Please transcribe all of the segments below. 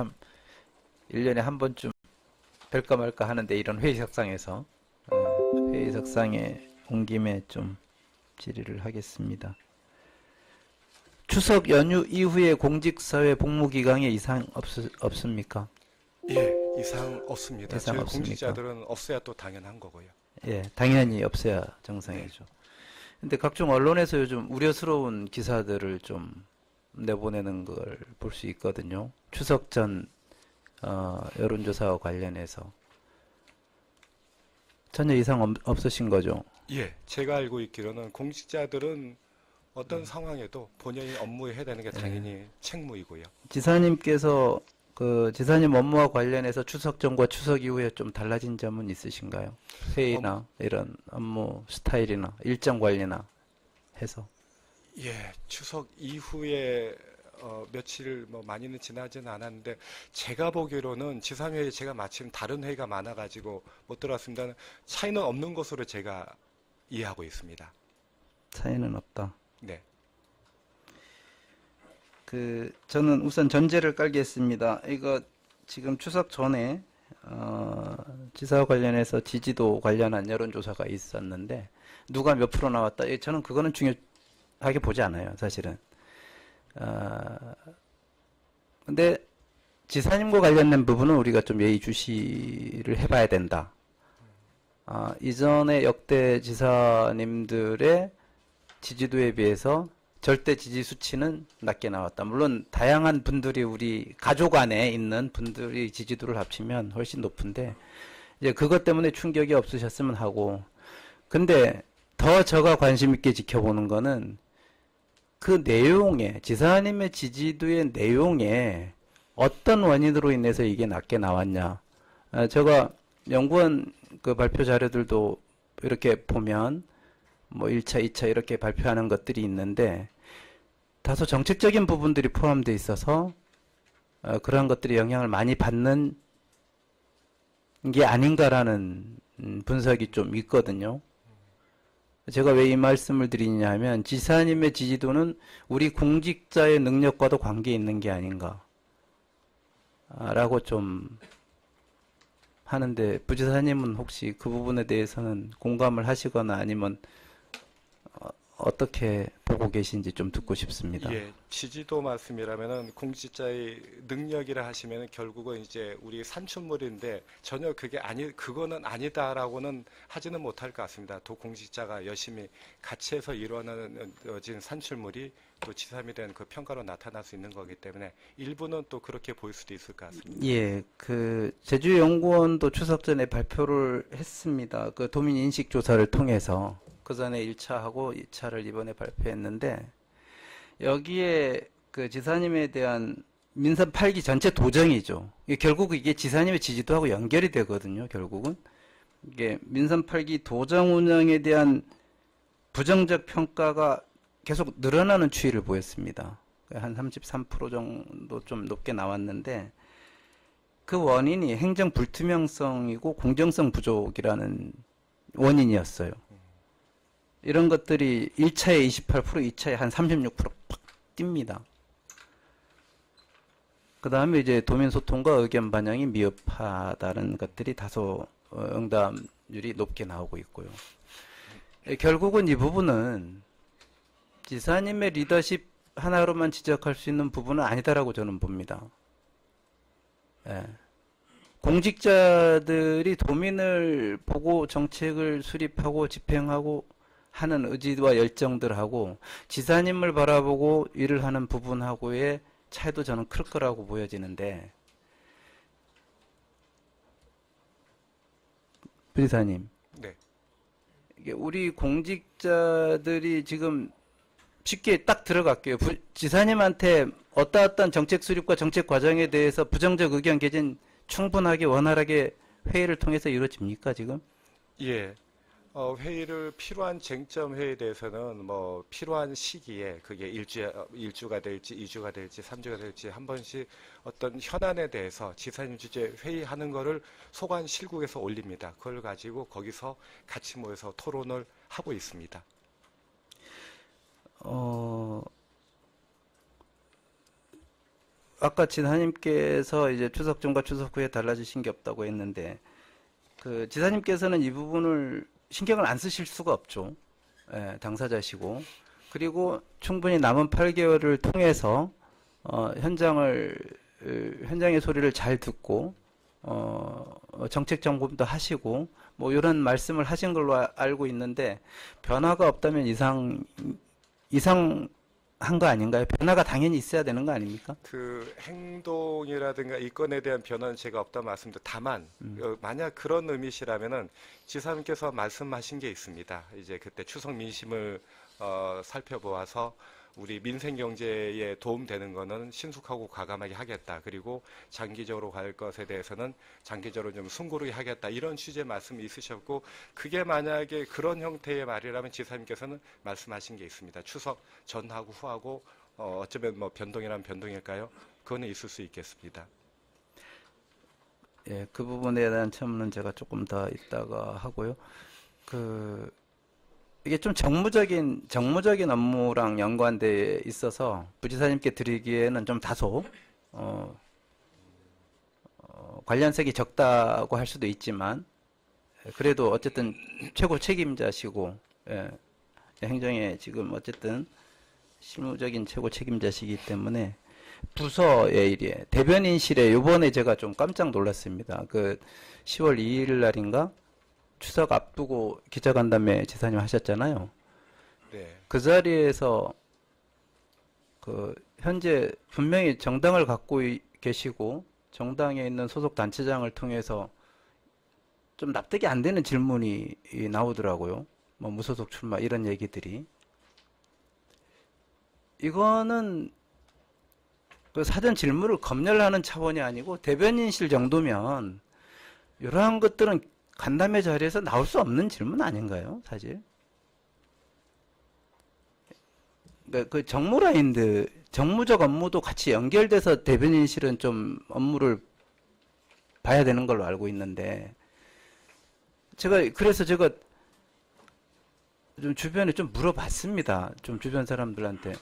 참 1년에 한 번쯤 뵐까 말까 하는데 이런 회의석상에서 회의석상에 온 김에 좀 질의를 하겠습니다. 추석 연휴 이후에 공직사회 복무기간에 이상 없습니까? 예, 이상 없습니다. 이상 저희 없습니까? 공직자들은 없어야 또 당연한 거고요. 예, 당연히 없어야 정상이죠. 근데 각종 언론에서 요즘 우려스러운 기사들을 좀 내보내는 걸 볼 수 있거든요. 추석 전 여론조사와 관련해서 전혀 이상 없으신 거죠? 예, 제가 알고 있기로는 공직자들은 어떤 상황에도 본연의 업무에 해야 되는 게 당연히 책무이고요. 지사님께서 그 지사님 업무와 관련해서 추석 전과 추석 이후에 좀 달라진 점은 있으신가요? 회의나 이런 업무 스타일이나 일정 관리나 해서. 예, 추석 이후에 며칠 뭐 많이는 지나진 않았는데 제가 보기로는 지사회에 제가 마침 다른 회의가 많아가지고 못 들어왔습니다는 차이는 없는 것으로 제가 이해하고 있습니다. 차이는 없다. 네, 저는 우선 전제를 깔겠습니다. 이거 지금 추석 전에 지사와 관련해서 지지도 관련한 여론조사가 있었는데 누가 몇 프로 나왔다. 저는 그거는 중요하게 보지 않아요, 사실은. 근데 지사님과 관련된 부분은 우리가 좀 예의주시를 해봐야 된다. 이전에 역대 지사님들의 지지도에 비해서 절대 지지 수치는 낮게 나왔다. 물론 다양한 분들이 우리 가족 안에 있는 분들이 지지도를 합치면 훨씬 높은데 이제 그것 때문에 충격이 없으셨으면 하고, 근데 더 제가 관심 있게 지켜보는 거는 그 내용에, 지사님의 지지도의 내용에 어떤 원인으로 인해서 이게 낮게 나왔냐. 제가 연구원 그 발표 자료들도 이렇게 보면 뭐 1차, 2차 이렇게 발표하는 것들이 있는데 다소 정책적인 부분들이 포함되어 있어서 그러한 것들이 영향을 많이 받는 게 아닌가라는 분석이 좀 있거든요. 제가 왜 이 말씀을 드리냐 하면 지사님의 지지도는 우리 공직자의 능력과도 관계 있는 게 아닌가 라고 좀 하는데, 부지사님은 혹시 그 부분에 대해서는 공감을 하시거나 아니면 어떻게 보고 계신지 좀 듣고 싶습니다. 예, 지지도 말씀이라면은 공직자의 능력이라 하시면은 결국은 이제 우리 산출물인데 전혀 그거는 아니다라고는 하지는 못할 것 같습니다. 또 공직자가 열심히 같이 해서 이루어진 산출물이 또 지삼이 된 그 평가로 나타날 수 있는 거기 때문에 일부는 또 그렇게 보일 수도 있을 것 같습니다. 예, 제주연구원도 추석 전에 발표를 했습니다. 그 도민 인식 조사를 통해서 그 전에 1차하고 2차를 이번에 발표했는데 여기에 그 지사님에 대한 민선 8기 전체 도정이죠. 결국 이게 지사님의 지지도하고 연결이 되거든요. 결국은 이게 민선 8기 도정 운영에 대한 부정적 평가가 계속 늘어나는 추이를 보였습니다. 한 33% 정도 좀 높게 나왔는데 그 원인이 행정 불투명성이고 공정성 부족이라는 원인이었어요. 이런 것들이 1차에 28%, 2차에 한 36%팍 뜁니다. 그 다음에 이제 도민 소통과 의견 반영이 미흡하다는 것들이 다소 응답률이 높게 나오고 있고요. 결국은 이 부분은 지사님의 리더십 하나로만 지적할 수 있는 부분은 아니다라고 저는 봅니다. 예. 공직자들이 도민을 보고 정책을 수립하고 집행하고 하는 의지와 열정들하고 지사님을 바라보고 일을 하는 부분하고의 차이도 저는 클 거라고 보여지는데, 부지사님, 네. 이게 우리 공직자들이 지금 쉽게 딱 들어갈게요. 지사님한테 어떠한 정책 수립과 정책 과정에 대해서 부정적 의견 개진 충분하게 원활하게 회의를 통해서 이루어집니까 지금? 예. 회의를 필요한 쟁점 회의에 대해서는 뭐 필요한 시기에 그게 일주가 될지 2주가 될지 3주가 될지 한 번씩 어떤 현안에 대해서 지사님 주재 회의하는 거를 소관 실국에서 올립니다. 그걸 가지고 거기서 같이 모여서 토론을 하고 있습니다. 아까 지사님께서 이제 추석 전과 추석 후에 달라지신 게 없다고 했는데 그 지사님께서는 이 부분을 신경을 안 쓰실 수가 없죠. 예, 당사자시고 그리고 충분히 남은 8개월을 통해서 현장의 소리를 잘 듣고 정책 점검도 하시고 뭐 이런 말씀을 하신 걸로 알고 있는데 변화가 없다면 이상한 거 아닌가요? 변화가 당연히 있어야 되는 거 아닙니까? 그 행동이라든가 이 건에 대한 변화는 제가 없다 말씀드려. 다만 만약 그런 의미시라면은 지사님께서 말씀하신 게 있습니다. 이제 그때 추석 민심을 살펴보아서 우리 민생 경제에 도움되는 거는 신속하고 과감하게 하겠다. 그리고 장기적으로 갈 것에 대해서는 장기적으로 좀 숨고르게 하겠다. 이런 취지의 말씀이 있으셨고 그게 만약에 그런 형태의 말이라면 지사님께서는 말씀하신 게 있습니다. 추석 전하고 후하고 어쩌면 뭐 변동이라면 변동일까요? 그거는 있을 수 있겠습니다. 예, 그 부분에 대한 첨언은 제가 조금 더 이따가 하고요. 그 이게 좀 정무적인 업무랑 연관돼 있어서 부지사님께 드리기에는 좀 다소 관련색이 적다고 할 수도 있지만 그래도 어쨌든 최고 책임자시고 예, 행정에 지금 어쨌든 실무적인 최고 책임자시기 때문에 부서의 일에 대변인실에 요번에 제가 좀 깜짝 놀랐습니다. 그 10월 2일 날인가 추석 앞두고 기자간담회 지사님 하셨잖아요. 네. 그 자리에서 그 현재 분명히 정당을 갖고 계시고 정당에 있는 소속 단체장을 통해서 좀 납득이 안 되는 질문이 나오더라고요. 뭐 무소속 출마 이런 얘기들이. 이거는 그 사전 질문을 검열하는 차원이 아니고 대변인실 정도면 이러한 것들은 간담회 자리에서 나올 수 없는 질문 아닌가요, 사실? 그러니까 그 정무적 업무도 같이 연결돼서 대변인실은 좀 업무를 봐야 되는 걸로 알고 있는데, 그래서 제가 좀 주변에 좀 물어봤습니다. 좀 주변 사람들한테.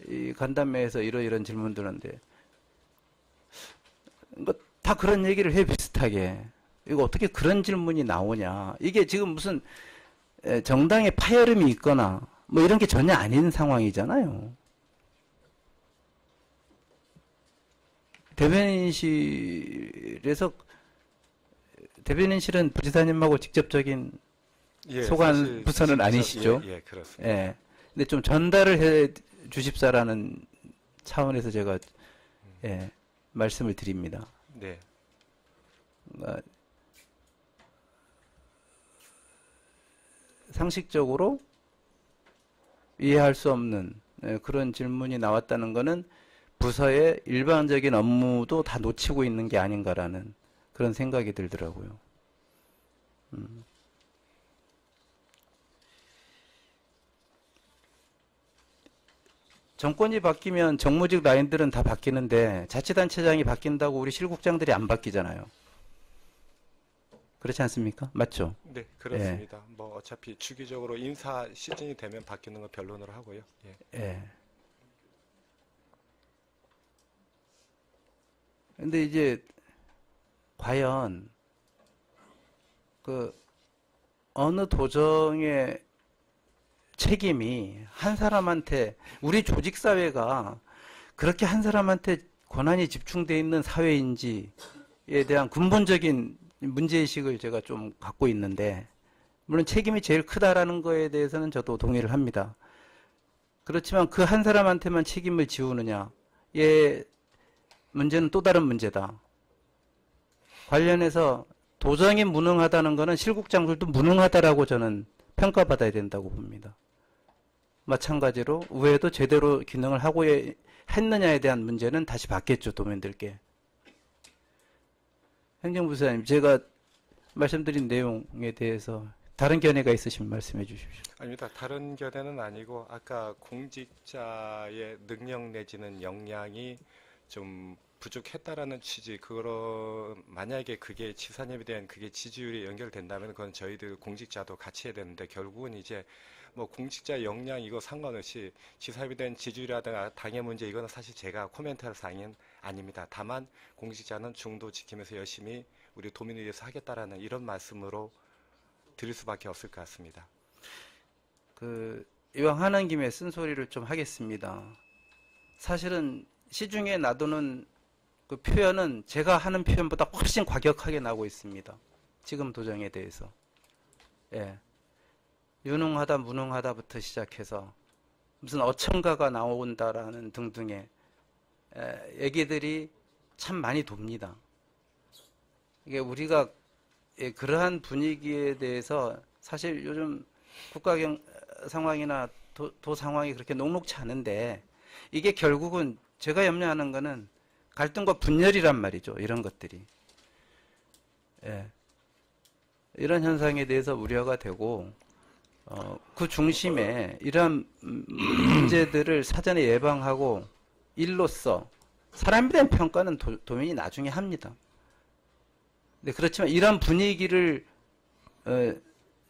이 간담회에서 이런 질문들한테. 뭐 다 그런 얘기를 해, 비슷하게. 이거 어떻게 그런 질문이 나오냐. 이게 지금 무슨 정당의 파열음이 있거나 뭐 이런 게 전혀 아닌 상황이잖아요. 대변인실은 부지사님하고 직접적인 예, 소관 사실 부서는 아니시죠? 예, 그렇습니다. 예. 근데 좀 전달을 해 주십사라는 차원에서 제가 예, 말씀을 드립니다. 네. 그러니까 상식적으로 이해할 수 없는 그런 질문이 나왔다는 것은 부서의 일반적인 업무도 다 놓치고 있는 게 아닌가라는 그런 생각이 들더라고요. 정권이 바뀌면 정무직 라인들은 다 바뀌는데 자치단체장이 바뀐다고 우리 실국장들이 안 바뀌잖아요. 그렇지 않습니까? 맞죠? 네, 그렇습니다. 뭐 어차피 주기적으로 인사 시즌이 되면 바뀌는 건 변론으로 하고요. 예. 예. 근데 이제 과연 그 어느 도정의 책임이 한 사람한테 우리 조직 사회가 그렇게 한 사람한테 권한이 집중돼 있는 사회인지에 대한 근본적인 문제의식을 제가 좀 갖고 있는데 물론 책임이 제일 크다라는 거에 대해서는 저도 동의를 합니다. 그렇지만 그 한 사람한테만 책임을 지우느냐 의 문제는 또 다른 문제다. 관련해서 도정이 무능하다는 것은 실국장들도 무능하다라고 저는 평가받아야 된다고 봅니다. 마찬가지로 의회도 제대로 기능을 하고 했느냐에 대한 문제는 다시 받겠죠, 도민들께. 행정부사님, 제가 말씀드린 내용에 대해서 다른 견해가 있으시면 말씀해 주십시오. 아닙니다. 다른 견해는 아니고 아까 공직자의 능력 내지는 역량이 좀 부족했다라는 취지, 그거 만약에 그게 지사님에 대한 그게 지지율이 연결된다면 그건 저희들 공직자도 같이 해야 되는데 결국은 이제 뭐 공직자 역량 이거 상관없이 지사에 대한 지지율이라든가 당의 문제 이거는 사실 제가 코멘트할 사항은 아닙니다. 다만 공직자는 중도 지키면서 열심히 우리 도민을 위해서 하겠다라는 이런 말씀으로 드릴 수밖에 없을 것 같습니다. 이왕 하는 김에 쓴소리를 좀 하겠습니다. 사실은 시중에 놔두는 그 표현은 제가 하는 표현보다 훨씬 과격하게 나오고 있습니다. 지금 도정에 대해서. 예. 유능하다, 무능하다부터 시작해서 무슨 어천가가 나온다라는 등등의 얘기들이 참 많이 돕니다. 이게 우리가 그러한 분위기에 대해서 사실 요즘 국가 상황이나 도 상황이 그렇게 녹록치 않은데 이게 결국은 제가 염려하는 거는 갈등과 분열이란 말이죠. 이런 것들이. 예. 이런 현상에 대해서 우려가 되고 그 중심에 이러한 문제들을 사전에 예방하고 일로서 사람에 대한 평가는 도민이 나중에 합니다. 네, 그렇지만 이런 분위기를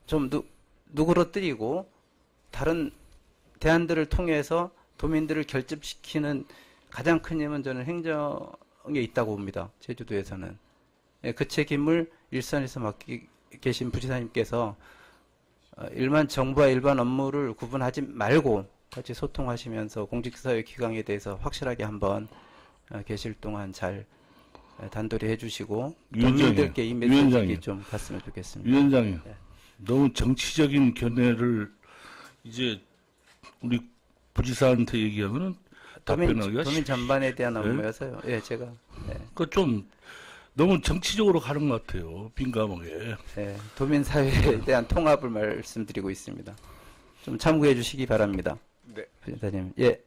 좀 누그러뜨리고 다른 대안들을 통해서 도민들을 결집시키는 가장 큰 힘은 저는 행정에 있다고 봅니다. 제주도에서는. 예, 그 책임을 일선에서 맡기 계신 부지사님께서 일반 정부와 일반 업무를 구분하지 말고 같이 소통하시면서 공직사회 기강에 대해서 확실하게 한번 계실 동안 잘 단도리 해주시고 도민들께 이 메시지 좀 갔으면 좋겠습니다. 위원장님, 네. 너무 정치적인 견해를 이제 우리 부지사한테 얘기하면은 답변하기가 도민 전반에 대한 네? 업무여서요. 예, 제가 그 좀 너무 정치적으로 가는 것 같아요. 민감하게. 도민 사회에 대한 통합을 말씀드리고 있습니다. 좀 참고해 주시기 바랍니다. 네. 부지사님. 예.